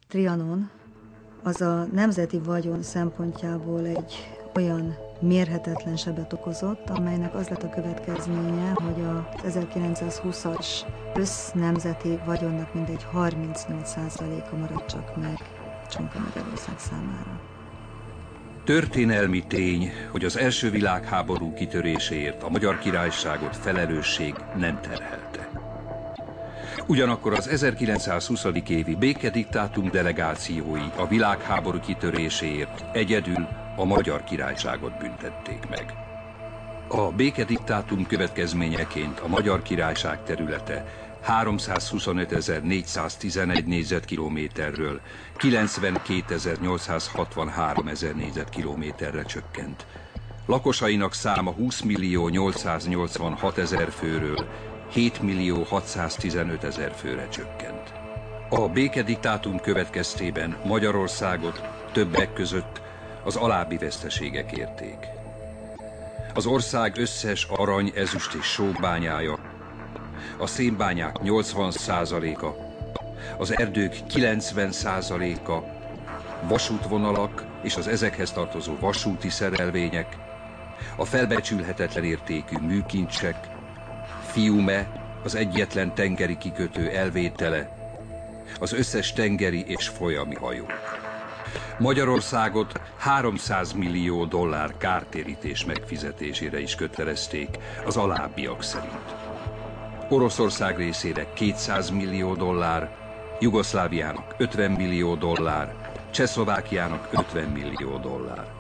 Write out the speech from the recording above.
Trianon az a nemzeti vagyon szempontjából egy olyan mérhetetlen sebet okozott, amelynek az lett a következménye, hogy az 1920-as össznemzeti vagyonnak mindegy 38%-a maradt csak meg Csonka Magyarország számára. Történelmi tény, hogy az első világháború kitöréséért a Magyar Királyságot felelősség nem terhelte. Ugyanakkor az 1920. évi békediktátum delegációi a világháború kitöréséért egyedül a Magyar Királyságot büntették meg. A békediktátum következményeként a Magyar Királyság területe 325.411 négyzetkilométerről 92.863 négyzetkilométerre csökkent. Lakosainak száma 20.886.000 főről 7.615.000 főre csökkent. A békediktátum következtében Magyarországot többek között az alábbi veszteségek érték. Az ország összes arany, ezüst és sóbányája, a szénbányák 80%-a, az erdők 90%-a, vasútvonalak és az ezekhez tartozó vasúti szerelvények, a felbecsülhetetlen értékű műkincsek, Fiume, az egyetlen tengeri kikötő elvétele, az összes tengeri és folyami hajók. Magyarországot 300 millió dollár kártérítés megfizetésére is kötelezték az alábbiak szerint. Oroszország részére 200 millió dollár, Jugoszláviának 50 millió dollár, Csehszlovákiának 50 millió dollár.